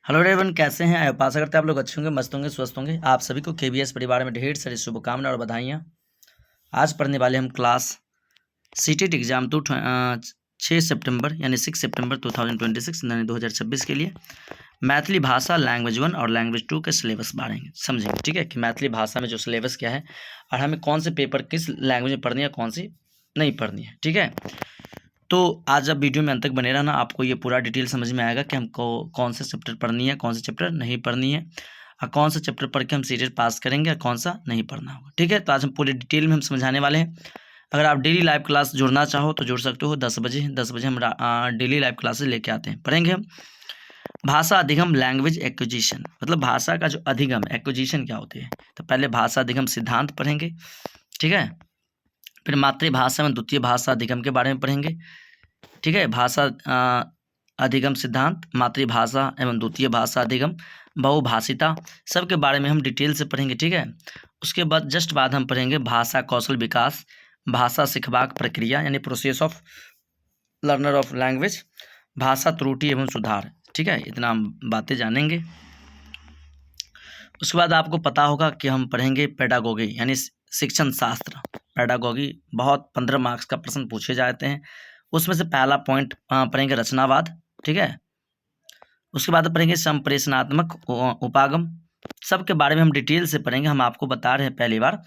Hello everyone, कैसे हैं? आप आशा करते हैं आप लोग अच्छे होंगे, मस्त होंगे, स्वस्थ होंगे। आप सभी को केबीएस परिवार में ढेर सारी शुभकामनाएं और बधाइयाँ। आज पढ़ने वाले हम क्लास सीटेट एग्जाम 6 सितंबर यानी 6 सितंबर 2026 यानी 2026 के लिए मैथिली भाषा लैंग्वेज 1 और लैंग्वेज 2 के सिलेबस बारेंगे समझेंगे। ठीक है कि मैथिली भाषा में जो सिलेबस क्या है और हमें कौन से पेपर किस लैंग्वेज में पढ़नी है, कौन सी नहीं पढ़नी है। ठीक है, तो आज जब वीडियो में अंत तक बने रहना, आपको ये पूरा डिटेल समझ में आएगा कि हमको कौन से चैप्टर पढ़नी है, कौन से चैप्टर नहीं पढ़नी है और कौन सा चैप्टर पढ़ के हम सीटेट पास करेंगे और कौन सा नहीं पढ़ना होगा। ठीक है, तो आज हम पूरी डिटेल में हम समझाने वाले हैं। अगर आप डेली लाइव क्लास जुड़ना चाहो तो जुड़ सकते हो 10 बजे। 10 बजे हम डेली लाइव क्लासेस लेके आते हैं। पढ़ेंगे हम भाषा अधिगम लैंग्वेज एक्विजिशन, मतलब भाषा का जो अधिगम एक्विजिशन क्या होती है। तो पहले भाषा अधिगम सिद्धांत पढ़ेंगे। ठीक है, फिर मातृभाषा में द्वितीय भाषा अधिगम के बारे में पढ़ेंगे। ठीक है, भाषा अधिगम सिद्धांत, मातृभाषा एवं द्वितीय भाषा अधिगम, बहुभाषिता, सब के बारे में हम डिटेल से पढ़ेंगे। ठीक है, उसके बाद जस्ट बाद हम पढ़ेंगे भाषा कौशल विकास, भाषा सिखबाक प्रक्रिया यानी process of learner of language, भाषा त्रुटि एवं सुधार। ठीक है, इतना हम बातें जानेंगे। उसके बाद आपको पता होगा कि हम पढ़ेंगे पेडागोगी यानी शिक्षण शास्त्र। पेडागोगी बहुत 15 मार्क्स का प्रश्न पूछे जाते हैं, उसमें से पहला पॉइंट पढ़ेंगे रचनावाद। ठीक है, उसके बाद पढ़ेंगे संप्रेषणात्मक उपागम, सब के बारे में हम डिटेल से पढ़ेंगे। हम आपको बता रहे हैं पहली बार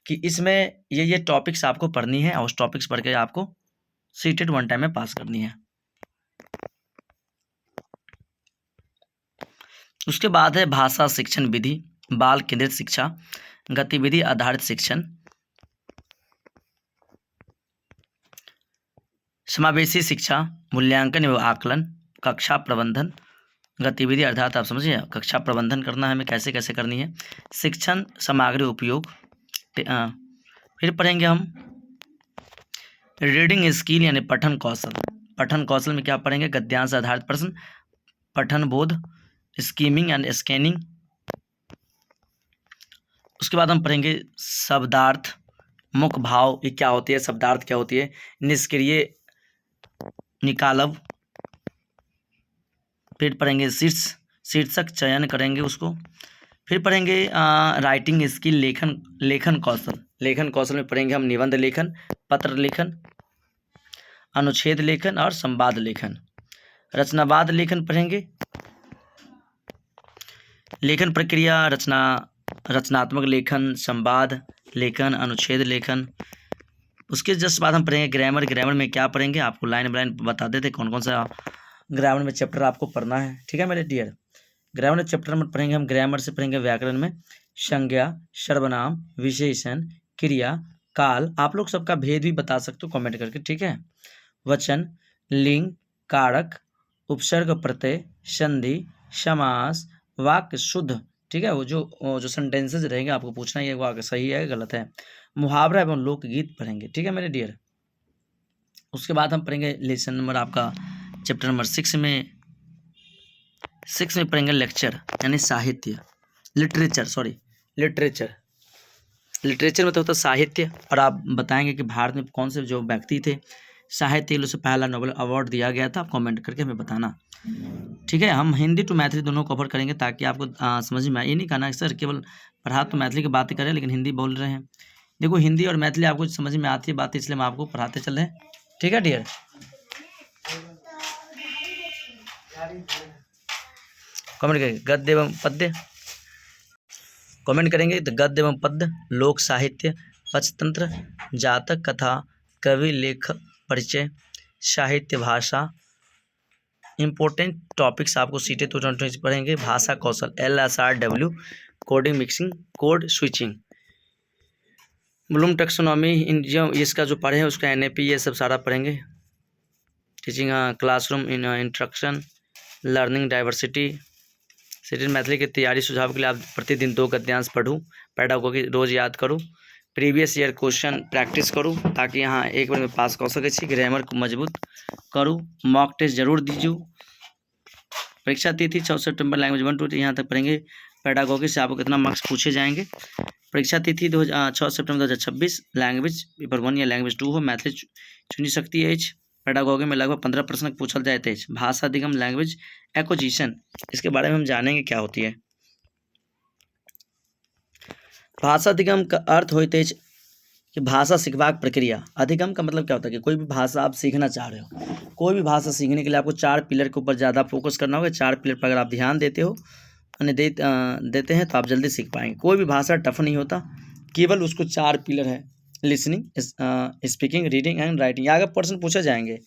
कि इसमें ये टॉपिक्स आपको पढ़नी है और उस टॉपिक्स पढ़ के आपको सीटेट 1 टाइम में पास करनी है। उसके बाद है भाषा शिक्षण विधि, बाल केंद्रित शिक्षा, गतिविधि आधारित शिक्षण, समावेशी शिक्षा, मूल्यांकन एवं आकलन, कक्षा प्रबंधन, गतिविधि अर्थात आप समझिए कक्षा प्रबंधन करना है हमें, कैसे कैसे करनी है, शिक्षण सामग्री उपयोग। फिर पढ़ेंगे हम रीडिंग स्किल यानी पठन कौशल। पठन कौशल में क्या पढ़ेंगे? गद्यांश आधारित प्रश्न, पठन बोध, स्कीमिंग एंड स्कैनिंग। उसके बाद हम पढ़ेंगे शब्दार्थ, मुख्य भाव ये क्या होती है, शब्दार्थ क्या होती है, निष्क्रिय निकालब। फिर पढ़ेंगे शीर्षक चयन करेंगे उसको। फिर पढ़ेंगे राइटिंग स्किल, लेखन कौशल। लेखन कौशल में पढ़ेंगे हम निबंध लेखन, पत्र लेखन, अनुच्छेद लेखन और संवाद लेखन। रचनावाद लेखन पढ़ेंगे, लेखन प्रक्रिया, रचनात्मक लेखन, संवाद लेखन, अनुच्छेद लेखन। उसके जस्ट बाद हम पढ़ेंगे ग्रामर। ग्रामर में क्या पढ़ेंगे आपको लाइन बाय लाइन बता देते कौन कौन सा ग्रामर में चैप्टर आपको पढ़ना है। ठीक है मेरे डियर, ग्रामर चैप्टर में पढ़ेंगे हम। ग्रामर से पढ़ेंगे व्याकरण में संज्ञा, सर्वनाम, विशेषण, क्रिया, काल। आप लोग सबका भेद भी बता सकते हो कमेंट करके। ठीक है, वचन, लिंग, कारक, उपसर्ग प्रत्यय, संधि, समास, वाक्य शुद्ध। ठीक है, वो जो सेंटेंसेज रहेंगे आपको पूछना है वाक्य सही है गलत है। मुहावरा एवं लोकगीत पढ़ेंगे। ठीक है मेरे डियर, उसके बाद हम पढ़ेंगे लेसन नंबर आपका चैप्टर नंबर 6 में पढ़ेंगे लेक्चर यानी साहित्य, लिटरेचर में तो होता है साहित्य। और आप बताएंगे कि भारत में कौन से जो व्यक्ति थे साहित्य से पहला नोबेल अवार्ड दिया गया था, कमेंट करके हमें बताना। ठीक है, हम हिंदी टू मैथिली दोनों कवर करेंगे ताकि आपको समझ में आए। ये नहीं कहना सर केवल पढ़ा तो मैथिली की बातें करें लेकिन हिंदी बोल रहे हैं। देखो हिंदी और मैथिली आपको समझ में आती है बात, इसलिए हम आपको पढ़ाते चल रहे हैं। ठीक है डियर, कमेंट करेंगे गद्य एवं पद्य, कमेंट करेंगे तो गद्य एवं पद्य, लोक साहित्य, पंचतंत्र, जातक, कथा, कवि, लेखक परिचय, साहित्य, भाषा। इंपॉर्टेंट टॉपिक्स आपको सीटेट 2020 पढ़ेंगे। भाषा कौशल, LSRW, coding mixing, code switching, Bloom taxonomy, इसका जो पढ़े हैं उसका NAP, ये सब सारा पढ़ेंगे। Teaching classroom instruction, learning diversity. CTET Maithili की तैयारी सुझाव के लिए आप प्रतिदिन 2 गद्यांश पढ़ूँ, पेडागोगी रोज याद करूँ, प्रीवियस ईयर क्वेश्चन प्रैक्टिस करूँ ताकि यहाँ एक बार में पास कर सके। ग्रामर को मजबूत करूँ, मॉक टेस्ट जरूर दीजिए। परीक्षा तिथि 6 सितंबर लैंग्वेज 1 to यहाँ तक पढ़ेंगे। पेडागोगी से आपको कितना मार्क्स पूछे जाएंगे। परीक्षा तिथि 6 सितंबर 2026, लैंग्वेज पेपर 1 या लैंग्वेज 2 हो, मैथिली चुनी सकती है। पेडागोगी में लगभग 15 प्रश्न पूछल जाते हैं। भाषा अधिगम लैंग्वेज एक्विजिशन, इसके बारे में हम जानेंगे क्या होती है। भाषा अधिगम का अर्थ होते है कि भाषा सीखबाक प्रक्रिया। अधिगम का मतलब क्या होता है कि कोई भी भाषा आप सीखना चाह रहे हो, कोई भी भाषा सीखने के लिए आपको 4 पिलर के ऊपर ज़्यादा फोकस करना होगा। 4 पिलर पर अगर आप ध्यान देते हो देते हैं तो आप जल्दी सीख पाएंगे। कोई भी भाषा टफ नहीं होता, केवल उसको 4 पिलर है, listening, speaking, reading and writing. आगे प्रश्न पूछे जाएंगे।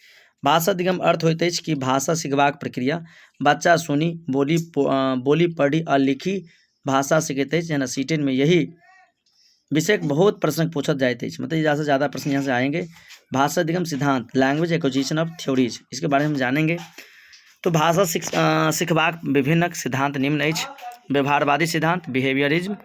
भाषा अधिगम अर्थ होते है कि भाषा सीखबाक प्रक्रिया। बच्चा सुनी, बोली पढ़ी और लिखी भाषा सीखते हैं। ना सीटेन में यही विषय बहुत प्रश्न पूछा जाते हैं, मतलब ज़्यादा से ज़्यादा प्रश्न यहाँ से आएंगे। भाषा अधिगम सिद्धांत लैंग्वेज एक्विजिशन ऑफ थ्योरीज, इसके बारे में हम जानेंगे। तो भाषा सीखबाक विभिन्न सिद्धांत निम्न अछि। व्यवहारवादी सिद्धांत बिहेवियरिज्म,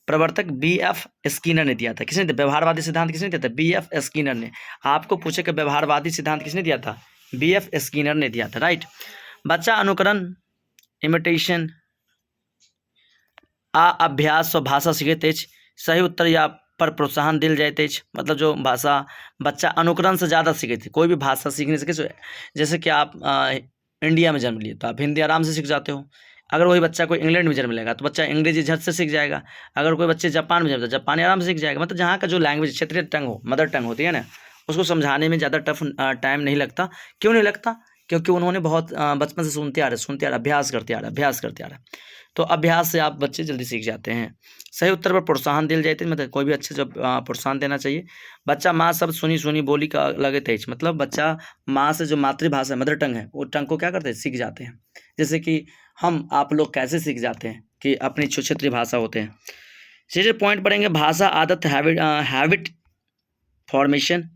प्रवर्तक B.F. स्किनर ने दिया था। किसने दिया व्यवहारवादी सिद्धांत? किसने दिया था? B.F. स्किनर ने। आपको पूछे कि व्यवहारवादी सिद्धांत किसने दिया था? B.F. स्किनर ने दिया था, राइट। बच्चा अनुकरण इमिटेशन अभ्यास व भाषा सीखते अछि। सही उत्तर या पर प्रोत्साहन दिल जाते अछि। मतलब जो भाषा बच्चा अनुकरण से ज़्यादा सीखे, कोई भी भाषा सीखने से कैसे, जैसे कि आप इंडिया में जन्म लिए तो आप हिंदी आराम से सीख जाते हो। अगर वही बच्चा कोई इंग्लैंड में जन्म लेगा तो बच्चा अंग्रेजी झट से सीख जाएगा। अगर कोई बच्चे जापान में जन्म लेगा जापानी आराम से सीख जाएगा। मतलब जहाँ का जो लैंग्वेज क्षेत्रीय टंग हो, मदर टंग होती है ना, उसको समझाने में ज़्यादा टफ टाइम नहीं लगता। क्यों नहीं लगता? क्योंकि उन्होंने बहुत बचपन से सुनते आ रहे, अभ्यास करते आ रहे। तो अभ्यास से आप बच्चे जल्दी सीख जाते हैं। सही उत्तर पर प्रोत्साहन दिल जाते हैं, मतलब कोई भी अच्छे से प्रोत्साहन देना चाहिए। बच्चा माँ शब्द सुनी बोली का लगे तेज, मतलब बच्चा माँ से जो मातृभाषा मदर टंग है वो टंग को क्या करते हैं, सीख जाते हैं। जैसे कि हम आप लोग कैसे सीख जाते हैं कि अपनी क्षेत्रीय भाषा होते हैं। सीधे पॉइंट पढ़ेंगे। भाषा आदत हैबिट फॉर्मेशन।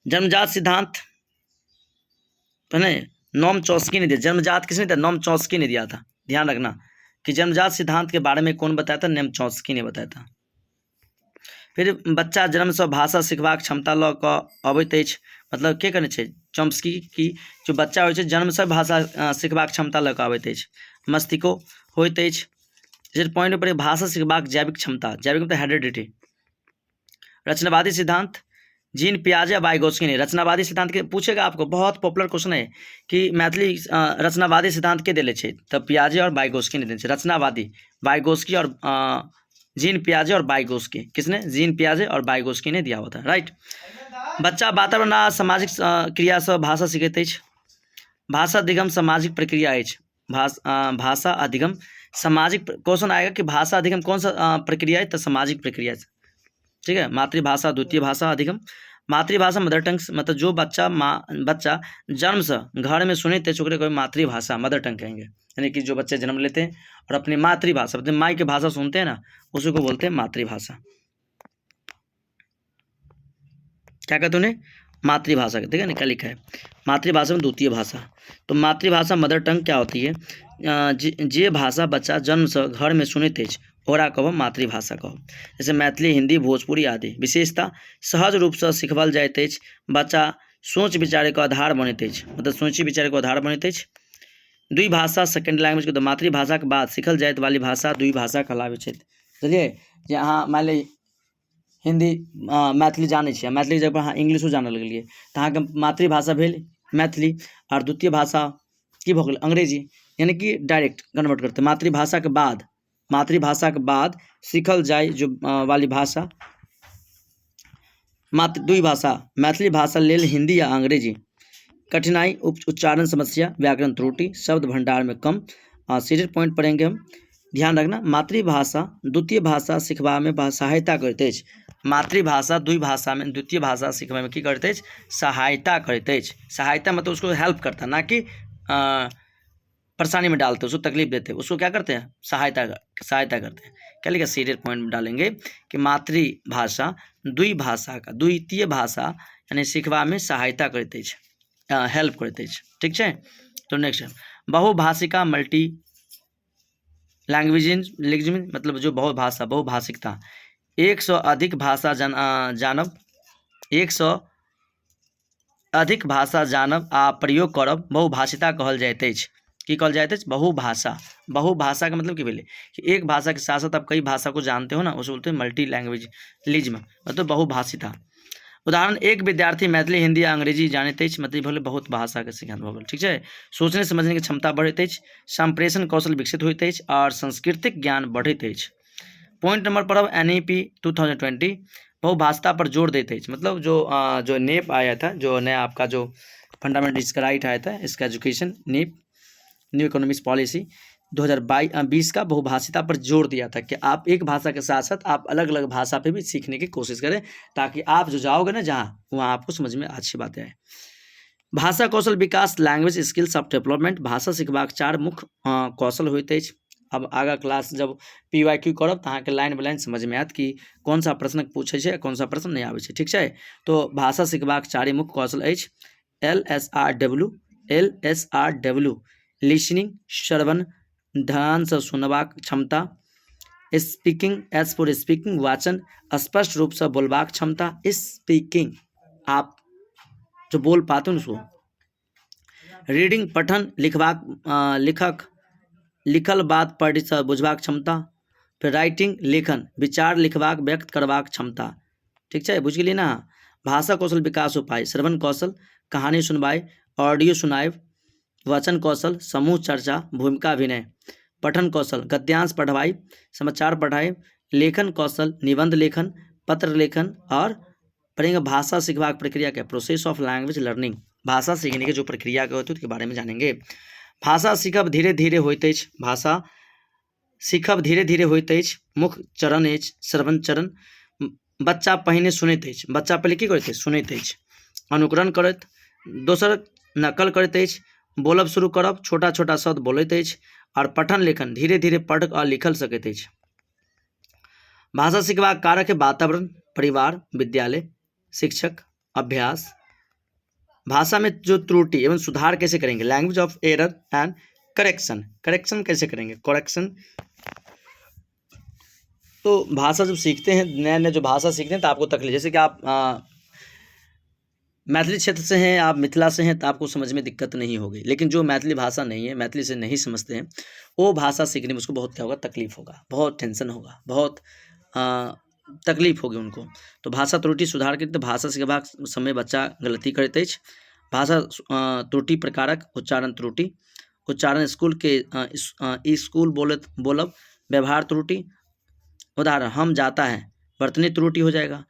जन्मजात सिद्धांत नोम चॉम्स्की ने दिया। जन्मजात किसने दिया? नोम चॉम्स्की ने दिया था। ध्यान रखना कि जन्मजात सिद्धांत के बारे में कौन बताया था? नोम चॉम्स्की ने बताया था। फिर बच्चा जन्म से भाषा सीखबाक क्षमता लऽ कऽ अबैत अछि, मतलब के कहने छै? चॉम्स्की की जो बच्चा होइ छै जन्म से भाषा सीखबाक क्षमता लऽ कऽ अबैत अछि, मस्तिष्को होइत अछि। जे पॉइंट पर भाषा सीखबाक जैविक क्षमता, जैविक मतलब हेरिडिटी। रचनावादी सिद्धांत जीन पियाजे वाइगोस्की ने। रचनावादी सिद्धांत के पूछेगा आपको, बहुत पॉपुलर क्वेश्चन है कि मैथिली रचनावादी सिद्धांत के दिले छे? तो पियाजे और वाइगोस्की ने दिले। रचनावादी वाइगोस्की और जीन पियाजे और वाइगोस्की, किसने? जीन पियाजे और वाइगोस्की ने दिया हुआ था, राइट। बच्चा वातावरण आ सामाजिक क्रिया से भाषा सीखैत अछि। भाषा अधिगम सामाजिक प्रक्रिया अछि। भाषा अधिगम सामाजिक क्वेश्चन आएगा कि भाषा अधिगम कौन सा प्रक्रिया है? तो सामाजिक प्रक्रिया, ठीक है। मातृभाषा द्वितीय भाषा अधिगम। मातृभाषा मदर टंग, मतलब जो बच्चा जन्म से घर में सुने थे छोकरे को मातृभाषा मदर टंग कहेंगे। यानी कि जो बच्चे जन्म लेते हैं और अपनी मातृभाषा मतलब माई की भाषा सुनते हैं ना, उसी को बोलते हैं मातृभाषा। क्या कहते उन्हें? मातृभाषा। ठीक है ना, क्या लिखा है? मातृभाषा में द्वितीय भाषा। तो मातृभाषा मदर टंग क्या होती है? जे भाषा बच्चा जन्म से घर में सुनैत अछि ओकरा कहब मातृभाषा कहब। जैसे मैथिली, हिंदी, भोजपुरी आदि। विशेषता सहज रूप से सिखबल जाइत अछि। बच्चा सोच विचार के आधार बनैत अछि, मतलब सोची विचार के आधार बनैत अछि। दुई भाषा सेकेंड लैंग्वेज के मातृभाषा के बाद सीखल जाइत वाली भाषा दुई भाषा कहलाबै छै। बुझलिए? जे अहाँ मान ली हिंदी मैथिली जानै छियै, मैथिली जब अहाँ इंग्लिशो जानऽ लगलिए तऽ अहाँके मातृभाषा भेल मैथिली और द्वितीय भाषा की भऽ गेल? अंग्रेजी। यानी कि डायरेक्ट कन्वर्ट करते मातृभाषा के बाद सीखल जाए जो वाली भाषा दुई भाषा मैथिली भाषा लेल हिंदी या अंग्रेजी। कठिनाई उच्चारण समस्या, व्याकरण त्रुटि, शब्द भंडार में कम। सीरियल पॉइंट पढ़ेंगे हम। ध्यान रखना मातृभाषा द्वितीय भाषा सिखबा में सहायता करैत अछि। मातृभाषा दुई भाषा में द्वितीय भाषा सिखबा में की करैत अछि? सहायता करैत अछि। सहायता मतलब उसको हेल्प करता, ना कि परेशानी में डालते, उसको तकलीफ देते, उसको क्या करते हैं? सहायता करते हैं। क्या लिखा? सीरियल पॉइंट में डालेंगे कि मातृभाषा द्वितीय भाषा यानी सिखबा में सहायता करैत अछि, हेल्प करैत अछि। ठीक है। तो नेक्स्ट बहुभाषिका मल्टी लैंग्वेजिज्म, मतलब जो बहुभाषिकता 100 अधिक भाषा जानब 100 अधिक भाषा जानब आ प्रयोग करब बहुभाषिता कहल जाइत अछि। की कहल जाइत अछि? बहुभाषा का मतलब की भेले कि एक भाषा के साथ साथ आप कई भाषा को जानते हो ना, उसे बोलते हैं मल्टी लैंग्वेजिज्म, मतलब बहुभाषिता। उदाहरण एक विद्यार्थी मैथिली हिंदी आ अंग्रेजी जानैत अछि, मतलब भले बहुत भाषा के सिखात भऽ गेल। ठीक छै। सोचने समझने के क्षमता बढ़ैत अछि, संप्रेषण कौशल विकसित होइत अछि और सांस्कृतिक ज्ञान बढ़ैत अछि। पॉइंट नंबर पर अब NEP 2020 बहुभाषा पर जोर देते हैं, मतलब जो नेप आया था, जो नया आपका जो फंडामेंटल इसका राइट आया था, इसका education NEP new economics policy 2020 का बहुभाषिता पर जोर दिया था कि आप एक भाषा के साथ साथ आप अलग अलग भाषा पे भी सीखने की कोशिश करें, ताकि आप जो जाओगे ना जहाँ, वहाँ आपको समझ में अच्छी बातें आए। भाषा कौशल विकास लैंग्वेज स्किल्स ऑफ डेवलपमेंट, भाषा सिखबाक 4 मुख्य कौशल होइत अछि। अब आगा क्लास जब PYQ करब तऽ अहाँके लाइन बाय लाइन समझ में आयत कि कौन सा प्रश्न पूछे छै, कौन सा प्रश्न नहीं आबै छै। ठीक छै। तो भाषा सिखबाक 4 मुख्य कौशल अछि। LSRW लिसनिंग, श्रवण, ध्यान से सुनबाक क्षमता, स्पीकिंग, एज फॉर स्पीकिंग वाचन, स्पष्ट रूप से बोलबाक क्षमता, स्पीकिंग आप जो बोल पाते हो उसको, रीडिंग पठन, लिखक लिखल बात पढ़ि से बुझबाक क्षमता, फिर राइटिंग लेखन विचार लिखबाक व्यक्त करबाक क्षमता। ठीक है, बुझ गेलिए ना। भाषा कौशल विकास उपाय, श्रवण कौशल कहानी सुनवाई, ऑडियो सुनाइब, वचन कौशल समूह चर्चा, भूमिका अभिनय, पठन कौशल गद्यांश पढ़वाई, समाचार पढ़ाई, लेखन कौशल निबंध लेखन, पत्र लेखन, और पढ़ेंगे भाषा सीखवाक प्रक्रिया क्या, प्रोसेस ऑफ लैंग्वेज लर्निंग, भाषा सीखने की जो प्रक्रिया क्या होती है उसके बारे में जानेंगे। भाषा सीखब धीरे धीरे होइत अछि, भाषा सीखब धीरे धीरे होइत अछि, मुख्य चरण अछि श्रवण चरण, बच्चा पहिने सुनैत अछि, बच्चा पहले की करैत अछि, सुनैत अछि, अनुकरण करैत, दोसर नकल करैत अछि, बोलब शुरू करब, छोटा छोटा शब्द बोलैत अछि, और पठन लेखन धीरे धीरे पढ़ आ लिखल सकैत अछि। भाषा सीखबाक कारक है वातावरण, परिवार, विद्यालय, शिक्षक, अभ्यास। भाषा में जो त्रुटि एवं सुधार कैसे करेंगे, language of error and correction, correction कैसे करेंगे, करेक्शन। तो भाषा जब सीखते हैं, नया नया जो भाषा सीखते हैं तो आपको तकलीफ, जैसे कि आप मैथिली क्षेत्र से हैं, आप मिथिला से हैं, तो आपको समझ में दिक्कत नहीं होगी, लेकिन जो मैथिली भाषा नहीं है, मैथिली से नहीं समझते हैं, वो भाषा सीखने में उसको बहुत क्या होगा, तकलीफ होगा, बहुत टेंशन होगा, बहुत तकलीफ होगी उनको। तो भाषा त्रुटि सुधार के, तो भाषा सीखबाक समय बच्चा गलती करैत अछि। भाषा त्रुटि प्रकारक, उच्चारण त्रुटि, उच्चारण स्कूल के स्कूल बोलब, व्यवहार त्रुटि, उदाहरण हम जाता है, वर्तनी त्रुटि हो जाएगा।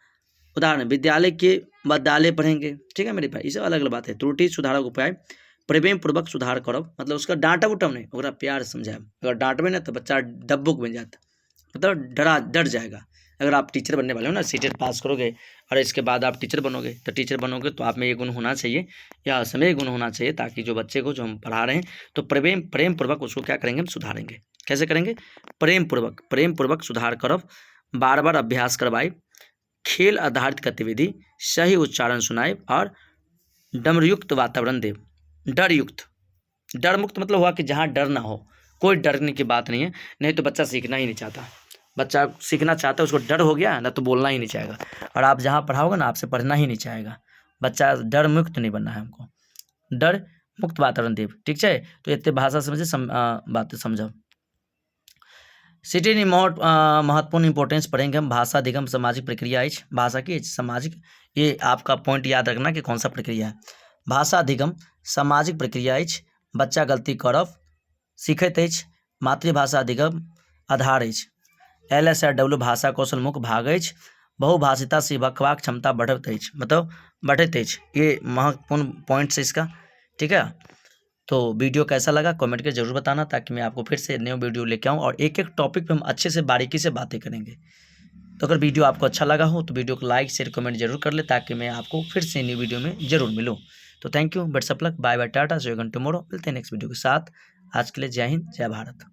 उदाहरण विद्यालय के विद्यालय पढ़ेंगे। ठीक है मेरे भाई, ये सब अलग अलग बात है। त्रुटि सुधारक उपाय, प्रेम पूर्वक सुधार करब, मतलब उसका डांटब उटब नहीं, ओकरा प्यार समझाएब। अगर डांटबे ना तो बच्चा डब्बुक बन जाता, मतलब डर जाएगा। अगर आप टीचर बनने वाले हो ना, सीटेट पास करोगे और इसके बाद आप टीचर बनोगे, तो टीचर बनोगे तो आप में ये गुण होना चाहिए, या समय गुण होना चाहिए, ताकि जो बच्चे को जो हम पढ़ा रहे हैं तो प्रेम पूर्वक उसको क्या करेंगे, हम सुधारेंगे। कैसे करेंगे, प्रेम पूर्वक सुधार करब, बार बार अभ्यास करवाए, खेल आधारित गतिविधि, सही उच्चारण सुनाए, और डरयुक्त वातावरण देव, डर मुक्त मतलब हुआ कि जहाँ डर ना हो, कोई डरने की बात नहीं है, नहीं तो बच्चा सीखना ही नहीं चाहता। बच्चा सीखना चाहता है, उसको डर हो गया ना तो बोलना ही नहीं चाहेगा, और आप जहाँ पढ़ाओगे ना आपसे पढ़ना ही नहीं चाहेगा। बच्चा डर मुक्त नहीं बनना है हमको, डर मुक्त वातावरण देव। ठीक है, तो इतने भाषा समझे बातें समझो। सिटी महत्वपूर्ण इंपॉर्टेंस पढ़ेंगे हम, भाषा अधिगम सामाजिक प्रक्रिया है, भाषा की सामाजिक, ये आपका पॉइंट याद रखना कि कौन सा प्रक्रिया है। भाषा अधिगम सामाजिक प्रक्रिया है, बच्चा गलती करब सीखैत अछि, मातृभाषा अधिगम आधार अछि। LSRW भाषा कौशल मुख्य भाग अछि, बहुभाषिता सीखबाक क्षमता बढ़त अछि, मतलब बढ़त अछि। ये महत्वपूर्ण पॉइंट्स है इसका। ठीक है, तो वीडियो कैसा लगा कमेंट करके जरूर बताना, ताकि मैं आपको फिर से न्यू वीडियो लेके आऊँ, और एक एक टॉपिक पे हम अच्छे से बारीकी से बातें करेंगे। तो अगर वीडियो आपको अच्छा लगा हो तो वीडियो को लाइक शेयर कमेंट जरूर कर ले, ताकि मैं आपको फिर से न्यू वीडियो में जरूर मिलूँ। तो thank you, best of luck, bye bye, tata, see you again tomorrow. मिलते हैं नेक्स्ट वीडियो के साथ। आज के लिए जय हिंद, जय भारत।